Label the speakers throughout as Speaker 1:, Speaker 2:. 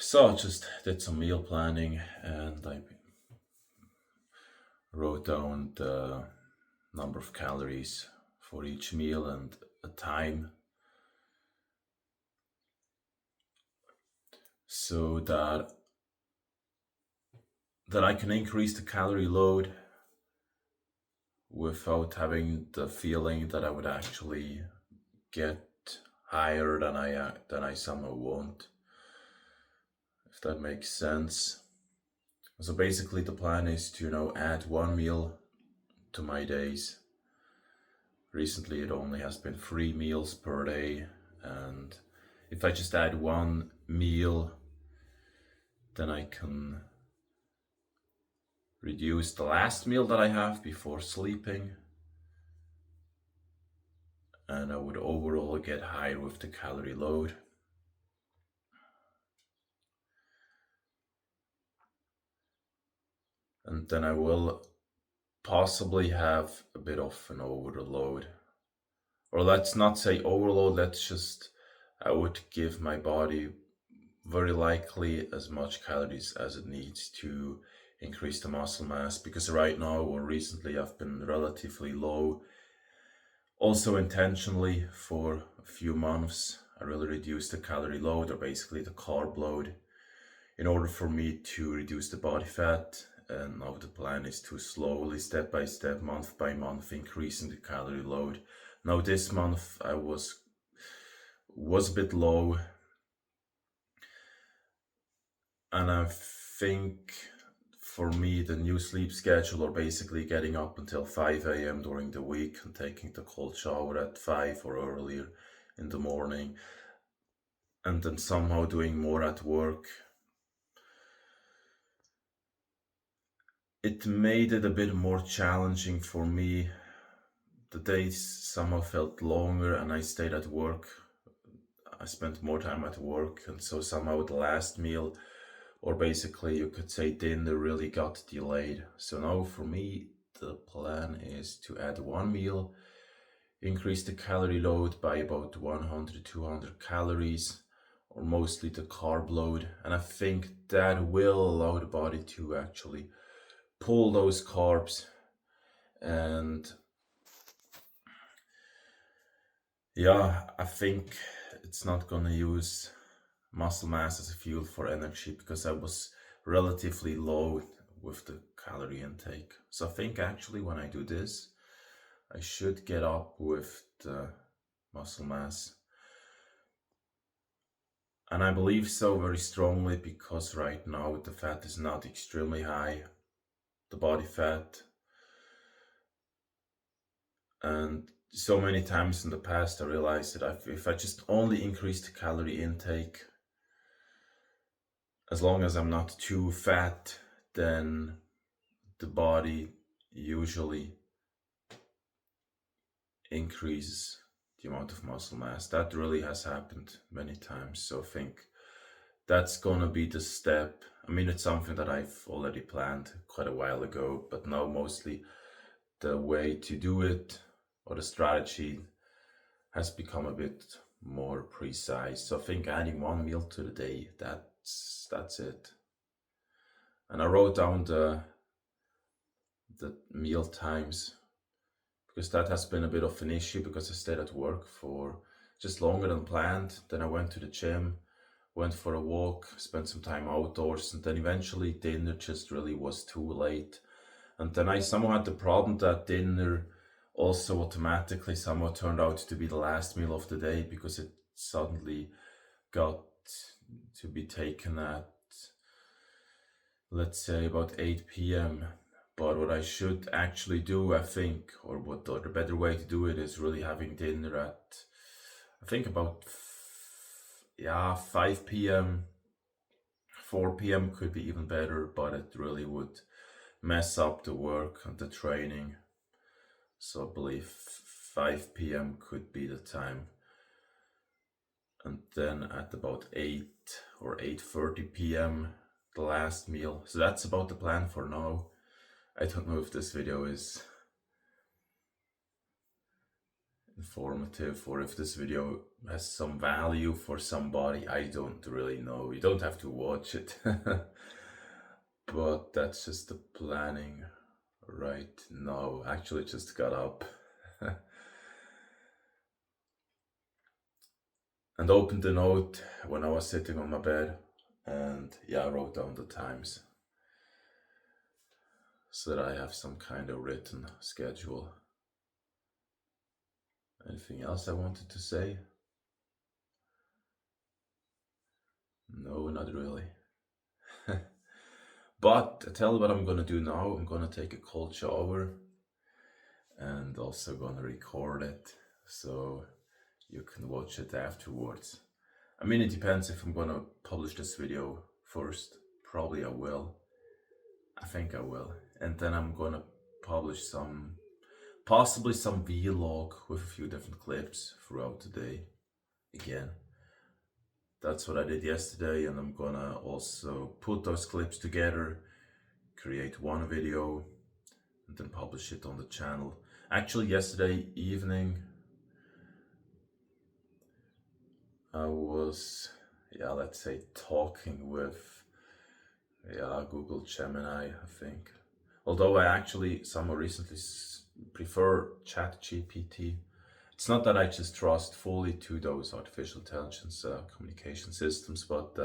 Speaker 1: So I just did some meal planning and I wrote down the number of calories for each meal and a time so that I can increase the calorie load without having the feeling that I would actually get higher than I somehow want, if that makes sense. So basically the plan is to add one meal to my days. Recently it only has been 3 meals per day, and if I just add one meal, then I can reduce the last meal that I have before sleeping, and I would overall get higher with the calorie load. And then I will possibly have a bit of an overload. Or let's not say overload, I would give my body very likely as much calories as it needs to increase the muscle mass, because right now or recently I've been relatively low. Also intentionally for a few months, I really reduced the calorie load, or basically the carb load, in order for me to reduce the body fat. And now the plan is to slowly, step by step, month by month, increasing the calorie load. Now this month I was a bit low, and I think for me the new sleep schedule, or basically getting up until 5 a.m. during the week and taking the cold shower at 5 or earlier in the morning, and then somehow doing more at work, it made it a bit more challenging for me. The days somehow felt longer and I stayed at work. I spent more time at work, and so somehow the last meal, or basically you could say dinner, really got delayed. So now for me, the plan is to add one meal, increase the calorie load by about 100-200 calories, or mostly the carb load. And I think that will allow the body to actually pull those carbs. And yeah, I think it's not gonna use muscle mass as a fuel for energy, because I was relatively low with the calorie intake. So I think actually when I do this, I should get up with the muscle mass. And I believe so very strongly, because right now the fat is not extremely high, the body fat. And so many times in the past I realized that if I just only increase the calorie intake, as long as I'm not too fat, then the body usually increases the amount of muscle mass. That really has happened many times. So I think that's gonna be the step. I mean, it's something that I've already planned quite a while ago, but now mostly the way to do it, or the strategy, has become a bit more precise. So I think adding one meal to the day, that's it. And I wrote down the meal times, because that has been a bit of an issue, because I stayed at work for just longer than planned. Then I went to the gym, went for a walk, spent some time outdoors, and then eventually dinner just really was too late. And then I somehow had the problem that dinner also automatically somehow turned out to be the last meal of the day, because it suddenly got to be taken at, let's say, about 8 p.m. But what I should actually do, I think, or the better way to do it, is really having dinner at, I think, about 5 p.m. 4 p.m. could be even better, but it really would mess up the work and the training. So I believe 5 p.m. could be the time. And then at about 8 or 8:30 p.m. the last meal. So that's about the plan for now. I don't know if this video is informative, or if this video has some value for somebody. I don't really know. You don't have to watch it. But that's just the planning right now. Actually, just got up and opened the note when I was sitting on my bed, and yeah, I wrote down the times so that I have some kind of written schedule. Anything else I wanted to say? No, not really. But I tell you what I'm gonna do now. I'm gonna take a cold shower and also gonna record it so you can watch it afterwards. I mean, it depends if I'm gonna publish this video first. Probably I will. I think I will. And then I'm gonna publish possibly some vlog with a few different clips throughout the day. Again, that's what I did yesterday, and I'm gonna also put those clips together, create one video, and then publish it on the channel. Actually, yesterday evening, I was, let's say, talking with, Google Gemini, I think. Although I actually somewhat recently prefer ChatGPT. It's not that I just trust fully to those artificial intelligence communication systems, but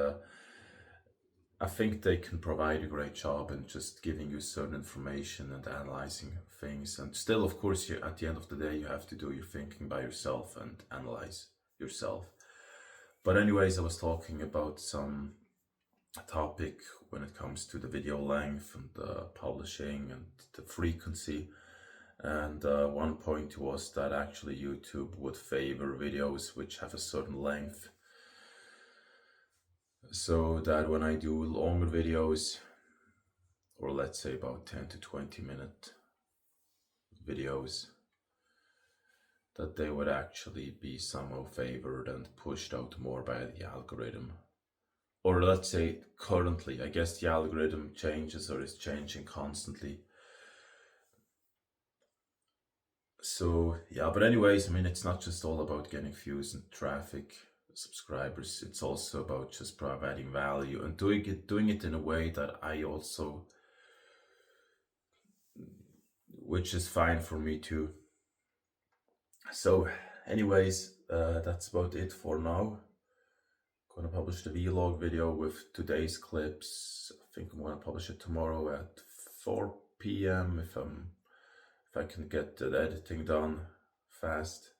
Speaker 1: I think they can provide a great job in just giving you certain information and analyzing things. And still, of course, at the end of the day, you have to do your thinking by yourself and analyze yourself. But anyways, I was talking about some topic when it comes to the video length and publishing and the frequency. And one point was that actually YouTube would favor videos which have a certain length, so that when I do longer videos, or let's say about 10 to 20 minute videos, that they would actually be somehow favored and pushed out more by the algorithm. Or let's say currently, I guess the algorithm changes or is changing constantly. So yeah, but anyways, I mean, it's not just all about getting views and traffic, subscribers. It's also about just providing value and doing it in a way that I also, which is fine for me too. So anyways, that's about it for now. Gonna publish the vlog video with today's clips. I think I'm gonna publish it tomorrow at 4 p.m. if I can get the editing done fast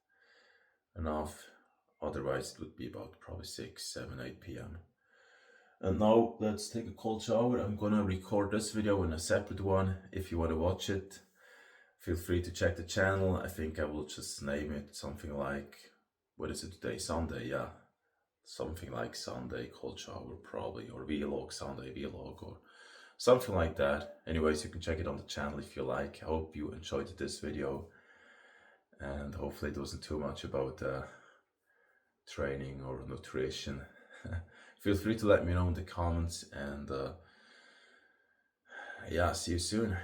Speaker 1: enough. Otherwise, it would be about probably 6, 7, 8 p.m. And now let's take a cold shower. I'm gonna record this video in a separate one. If you want to watch it, feel free to check the channel. I think I will just name it something like, what is it today? Sunday, yeah. Something like Sunday cold shower probably, or vlog, Sunday vlog, or something like that. Anyways, you can check it on the channel if you like. I hope you enjoyed this video, and hopefully it wasn't too much about training or nutrition. Feel free to let me know in the comments, and see you soon.